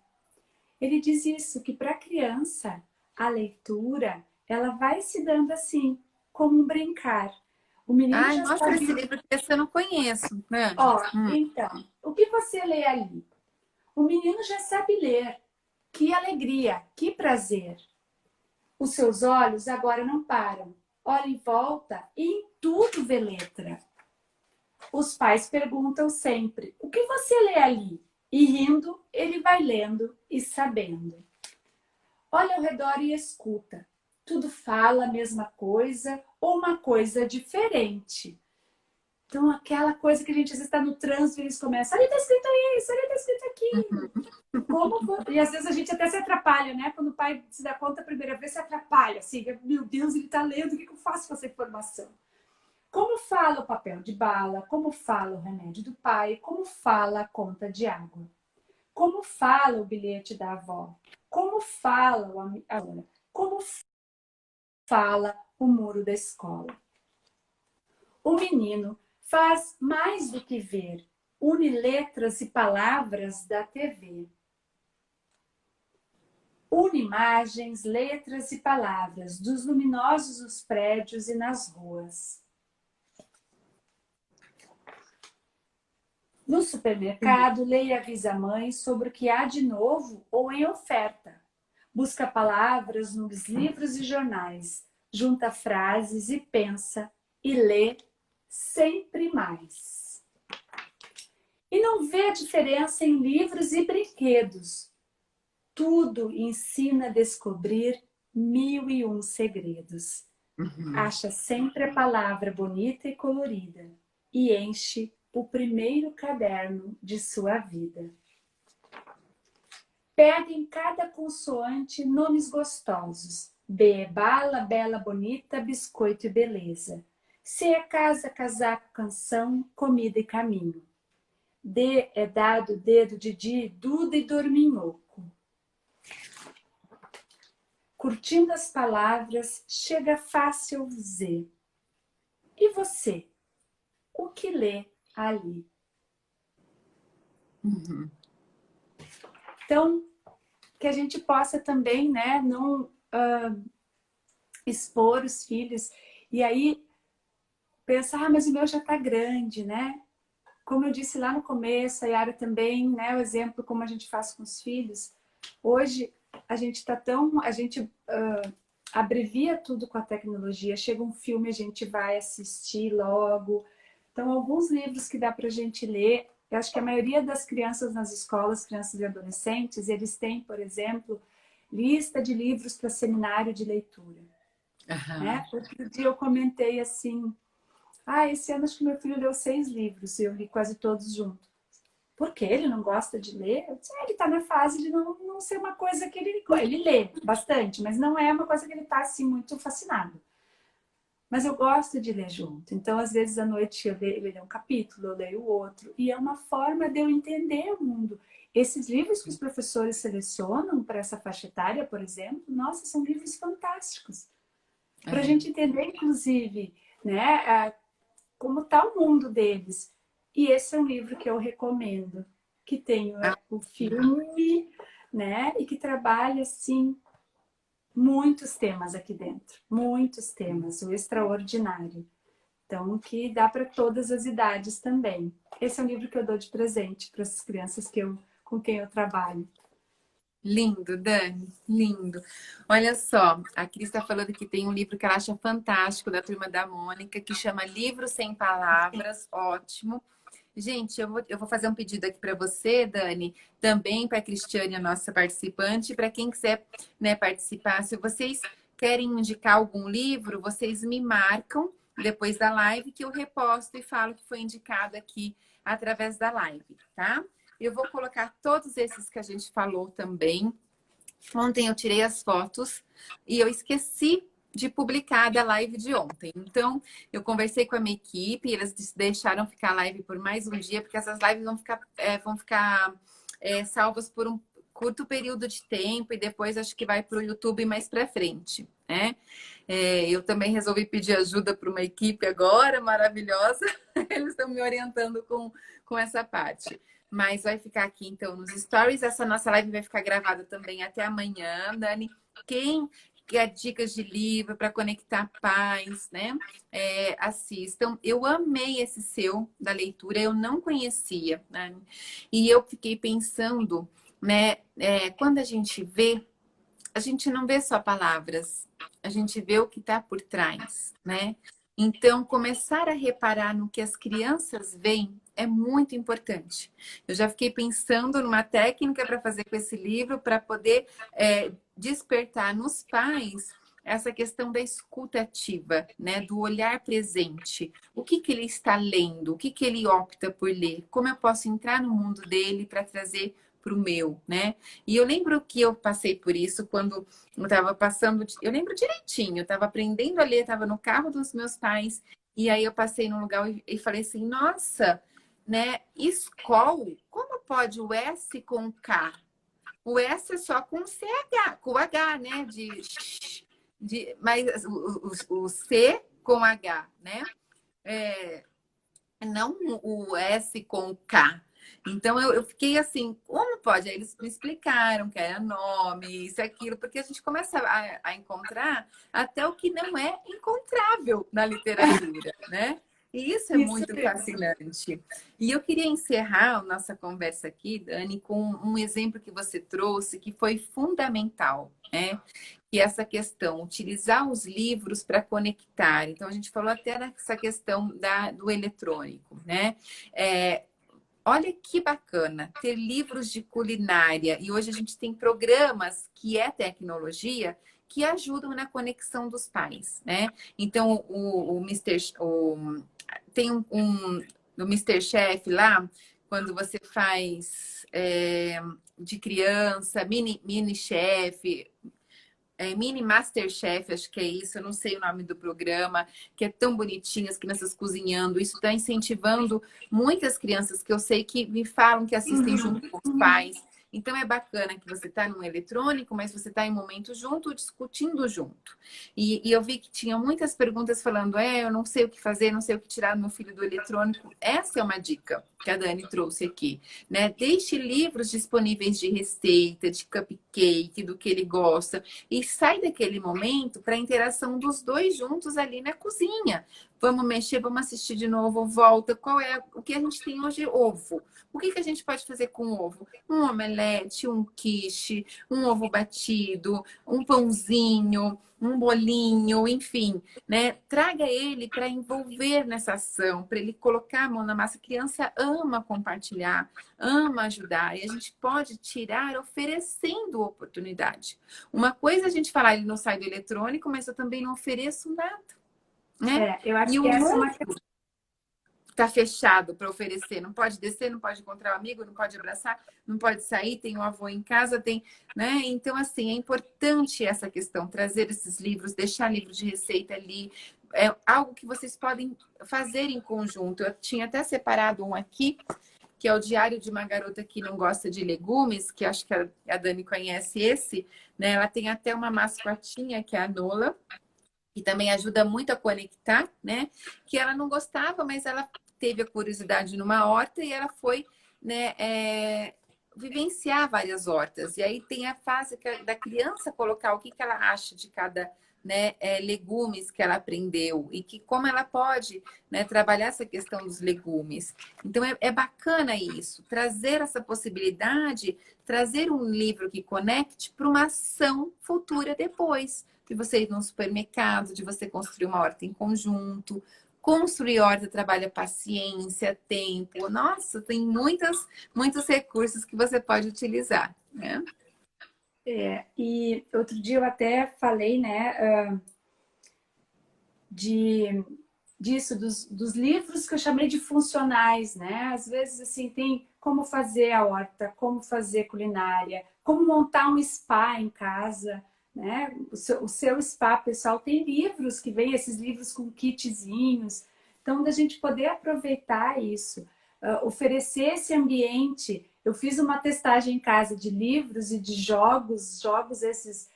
Speaker 2: Ele diz isso, que para a criança, a leitura, ela vai se dando assim, como um brincar. O menino já
Speaker 1: Mostra
Speaker 2: sabe.
Speaker 1: esse livro, que esse eu não conheço, né?
Speaker 2: Então, o que você lê ali? O menino já sabe ler. Que alegria, que prazer. Os seus olhos agora não param. Olha em volta e em tudo vê letra. Os pais perguntam sempre, o que você lê ali? E rindo, ele vai lendo e sabendo. Olha ao redor e escuta. Tudo fala a mesma coisa ou uma coisa diferente. Então, aquela coisa que a gente às vezes está no trânsito e eles começam, ali tá escrito isso, ali tá escrito aquilo. E às vezes a gente até se atrapalha, né? Quando o pai se dá conta a primeira vez, se atrapalha. Assim, meu Deus, ele tá lendo, o que eu faço com essa informação? Como fala o papel de bala? Como fala o remédio do pai? Como fala a conta de água? Como fala o bilhete da avó? Como fala a hora? Como fala o muro da escola? O menino faz mais do que ver, une letras e palavras da TV. Une imagens, letras e palavras dos luminosos dos prédios e nas ruas. No supermercado, lê e avisa a mãe sobre o que há de novo ou em oferta. Busca palavras nos livros e jornais, junta frases e pensa e lê sempre mais. E não vê a diferença em livros e brinquedos. Tudo ensina a descobrir 1001 segredos. Acha sempre a palavra bonita e colorida e enche o primeiro caderno de sua vida. Pega em cada consoante nomes gostosos. B é bala, bela, bonita, biscoito e beleza. C é casa, casaco, canção, comida e caminho. D é dado, dedo, Didi, Duda e dorminhoco. Curtindo as palavras, chega fácil Z. E você? O que lê ali? Então, que a gente possa também, né, não expor os filhos. E aí, pensar, mas o meu já está grande, né? Como eu disse lá no começo, a Yara também, né, o exemplo como a gente faz com os filhos. Hoje, a gente tá tão... A gente abrevia tudo com a tecnologia. Chega um filme, a gente vai assistir logo. Então, alguns livros que dá pra gente ler, eu acho que a maioria das crianças nas escolas, crianças e adolescentes, eles têm, por exemplo, lista de livros para seminário de leitura. Né? Outro dia eu comentei assim, esse ano acho que meu filho leu 6 livros e eu li quase todos juntos. Por quê? Ele não gosta de ler? Eu disse, ele está na fase de não ser uma coisa que ele lê bastante, mas não é uma coisa que ele está assim muito fascinado. Mas eu gosto de ler junto. Então, às vezes, à noite, ele lê um capítulo, eu leio outro. E é uma forma de eu entender o mundo. Esses livros que os professores selecionam para essa faixa etária, por exemplo, nossa, são livros fantásticos. Para a gente entender, inclusive, né, como está o mundo deles. E esse é um livro que eu recomendo, que tem o filme, né, e que trabalha, assim, muitos temas aqui dentro. Muitos temas, o extraordinário. Então, que dá para todas as idades também. Esse é um livro que eu dou de presente para as crianças com quem eu trabalho.
Speaker 1: Lindo, Dani, lindo. Olha só, a Cris está falando que tem um livro que ela acha fantástico, da Turma da Mônica, que chama Livro Sem Palavras, ótimo. Gente, eu vou fazer um pedido aqui para você, Dani, também para a Cristiane, a nossa participante, para quem quiser, né, participar. Se vocês querem indicar algum livro, vocês me marcam depois da live que eu reposto e falo que foi indicado aqui através da live, tá? Eu vou colocar todos esses que a gente falou também. Ontem eu tirei as fotos e eu esqueci de publicar da live de ontem. Então, eu conversei com a minha equipe, eles deixaram ficar a live por mais um dia, porque essas lives vão ficar salvas por um curto período de tempo e depois acho que vai para o YouTube mais para frente, né? Eu também resolvi pedir ajuda para uma equipe agora, maravilhosa. Eles estão me orientando com essa parte. Mas vai ficar aqui, então, nos stories. Essa nossa live vai ficar gravada também até amanhã, Dani. Quem quer dicas de livro para conectar pais, né? Assistam. Eu amei esse seu da leitura, eu não conhecia, né? E eu fiquei pensando, né? Quando a gente não vê só palavras, a gente vê o que está por trás, né? Então, começar a reparar no que as crianças veem é muito importante. Eu já fiquei pensando numa técnica para fazer com esse livro, para poder despertar nos pais essa questão da escuta ativa, né? Do olhar presente. O que que ele está lendo? O que que ele opta por ler? Como eu posso entrar no mundo dele para trazer para o meu, né? E eu lembro que eu passei por isso quando eu estava passando, eu lembro direitinho, eu estava aprendendo a ler, estava no carro dos meus pais, e aí eu passei num lugar e falei assim, nossa, né? Escol, como pode o S com K? O S é só com CH, com H, né? Mas o C com H, né? É, não o S com K. Então eu fiquei assim, como pode? Aí eles me explicaram que era nome, isso, aquilo, porque a gente começa a encontrar até o que não é encontrável na literatura, né? E isso é
Speaker 2: Isso
Speaker 1: muito
Speaker 2: mesmo.
Speaker 1: fascinante. E eu queria encerrar a nossa conversa aqui, Dani, com um exemplo que você trouxe que foi fundamental, né? Que é essa questão, utilizar os livros para conectar. Então, a gente falou até nessa questão do eletrônico, né? É, olha que bacana ter livros de culinária. E hoje a gente tem programas que é tecnologia que ajudam na conexão dos pais, né? Então, o Mr. Tem no Mr. Chef lá, quando você faz de criança, mini chef, Mini Masterchef, acho que é isso, eu não sei o nome do programa, que é tão bonitinho, as crianças cozinhando. Isso está incentivando muitas crianças que eu sei que me falam que assistem junto com os pais. Então é bacana que você está num eletrônico, mas você está em momento junto, discutindo junto. E eu vi que tinha muitas perguntas falando, eu não sei o que fazer, não sei o que tirar do meu filho do eletrônico. Essa é uma dica que a Dani trouxe aqui, né? Deixe livros disponíveis de receita, de cupcake, do que ele gosta. E sai daquele momento para a interação dos dois juntos ali na cozinha. Vamos mexer, vamos assistir de novo, volta. Qual é o que a gente tem hoje? Ovo. O que a gente pode fazer com ovo? Um omelete, um quiche, um ovo batido, um pãozinho, um bolinho, enfim, né? Traga ele para envolver nessa ação, para ele colocar a mão na massa. A criança ama compartilhar, ama ajudar, e a gente pode tirar oferecendo oportunidade. Uma coisa é a gente falar, ele não sai do eletrônico, mas eu também não ofereço nada, né?
Speaker 2: Eu acho
Speaker 1: E o
Speaker 2: que essa é uma
Speaker 1: mundo está fechado para oferecer, não pode descer, não pode encontrar um amigo, não pode abraçar, não pode sair, tem um avô em casa, tem, né? Então, assim, é importante essa questão, trazer esses livros, deixar livros de receita ali, é algo que vocês podem fazer em conjunto. Eu tinha até separado um aqui, que é o Diário de uma Garota que Não Gosta de Legumes, que acho que a Dani conhece esse, né? Ela tem até uma mascotinha, que é a Nola, que também ajuda muito a conectar, né? Que ela não gostava, mas ela teve a curiosidade numa horta e ela foi, né, vivenciar várias hortas. E aí tem a fase da criança colocar o que ela acha de cada, né, legumes que ela aprendeu e que como ela pode, né, trabalhar essa questão dos legumes. Então é bacana isso, trazer essa possibilidade, trazer um livro que conecte para uma ação futura depois. De você ir no supermercado, de você construir uma horta em conjunto. Construir horta trabalha paciência, tempo. Nossa, tem muitos recursos que você pode utilizar, né?
Speaker 2: E outro dia eu até falei, né, disso, dos livros que eu chamei de funcionais, né? Às vezes, assim, tem como fazer a horta, como fazer culinária, como montar um spa em casa, né? O seu spa, pessoal, tem livros que vêm, esses livros com kitzinhos. Então, da gente poder aproveitar isso, oferecer esse ambiente. Eu fiz uma testagem em casa de livros e de jogos esses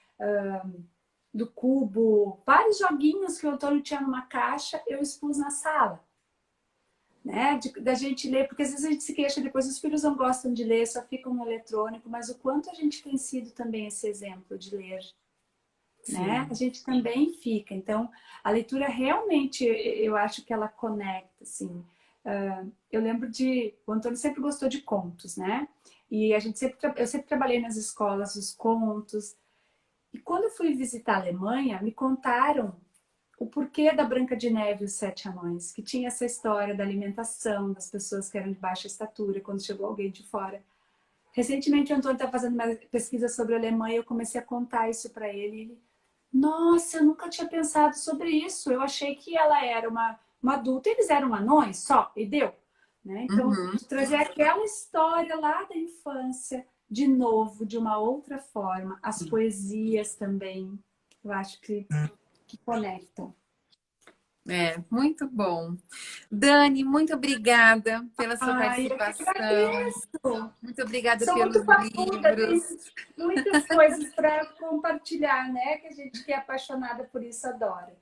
Speaker 2: do cubo, vários joguinhos que o Antônio tinha numa caixa, eu expus na sala. Né? Da gente ler, porque às vezes a gente se queixa depois, os filhos não gostam de ler, só ficam no eletrônico, mas o quanto a gente tem sido também esse exemplo de ler, né? A gente também fica. Então, a leitura realmente, eu acho que ela conecta, assim. Eu lembro o Antônio sempre gostou de contos, né? E eu sempre trabalhei nas escolas os contos. E quando eu fui visitar a Alemanha, me contaram o porquê da Branca de Neve e os Sete Anões, que tinha essa história da alimentação das pessoas que eram de baixa estatura, quando chegou alguém de fora. Recentemente, o Antônio está fazendo uma pesquisa sobre a Alemanha e eu comecei a contar isso para ele. Nossa, eu nunca tinha pensado sobre isso. Eu achei que ela era uma adulta, eles eram anões só, e deu. Né? Então,
Speaker 1: Uhum.
Speaker 2: trazer aquela história lá da infância, de novo, de uma outra forma, as poesias também, eu acho que conectam.
Speaker 1: É, muito bom. Dani, muito obrigada pela sua
Speaker 2: Ai, eu que
Speaker 1: participação.
Speaker 2: agradeço.
Speaker 1: Muito obrigada
Speaker 2: Sou
Speaker 1: pelos
Speaker 2: muito papuda,
Speaker 1: livros.
Speaker 2: tem muitas coisas para compartilhar, né? Que a gente que é apaixonada por isso adora.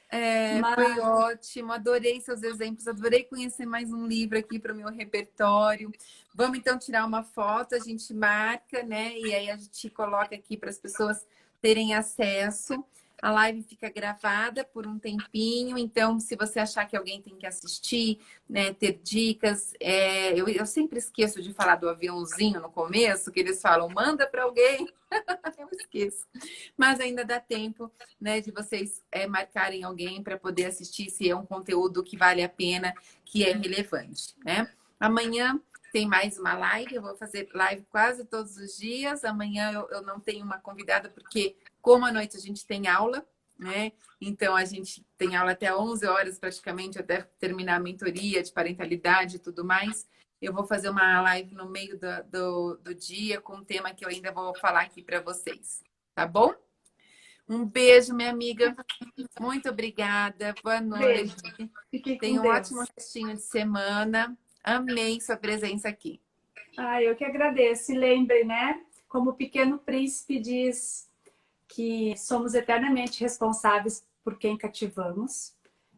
Speaker 1: É, foi
Speaker 2: Mas
Speaker 1: ótimo, adorei seus exemplos, adorei conhecer mais um livro aqui para o meu repertório. Vamos então tirar uma foto, a gente marca, né? E aí a gente coloca aqui para as pessoas terem acesso. A live fica gravada por um tempinho, então se você achar que alguém tem que assistir, né, ter dicas, eu sempre esqueço de falar do aviãozinho no começo, que eles falam, manda para alguém, eu esqueço. Mas ainda dá tempo, né, de vocês marcarem alguém para poder assistir se é um conteúdo que vale a pena, que é relevante, né? Amanhã tem mais uma live, eu vou fazer live quase todos os dias. Amanhã eu não tenho uma convidada, porque como à noite a gente tem aula, né? Então a gente tem aula até 11 horas praticamente, até terminar a mentoria de parentalidade e tudo mais. Eu vou fazer uma live no meio do dia com um tema que eu ainda vou falar aqui para vocês, tá bom? Um beijo, minha amiga. Muito obrigada. Boa
Speaker 2: beijo,
Speaker 1: noite.
Speaker 2: fiquem com
Speaker 1: Tenha um
Speaker 2: Deus.
Speaker 1: ótimo restinho de semana. Amei sua presença aqui.
Speaker 2: Ah, eu que agradeço. E lembre, né? Como o Pequeno Príncipe diz que somos eternamente responsáveis por quem cativamos.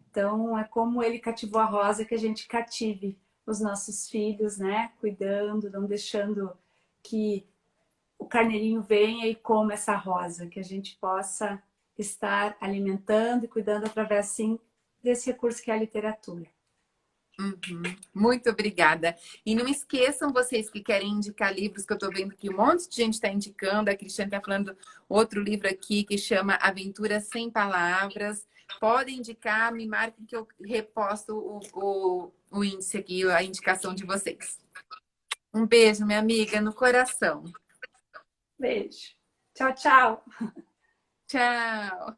Speaker 2: Então, é como ele cativou a Rosa que a gente cative os nossos filhos, né? Cuidando, não deixando que o carneirinho venha e coma essa rosa, que a gente possa estar alimentando e cuidando através, sim, desse recurso que é a literatura.
Speaker 1: Uhum. Muito obrigada. E não esqueçam, vocês que querem indicar livros, que eu estou vendo que um monte de gente está indicando. A Cristiane está falando outro livro aqui que chama Aventura Sem Palavras. Podem indicar, me marquem que eu reposto o índice aqui, a indicação de vocês. Um beijo, minha amiga, no coração.
Speaker 2: Beijo. Tchau, tchau.
Speaker 1: Tchau.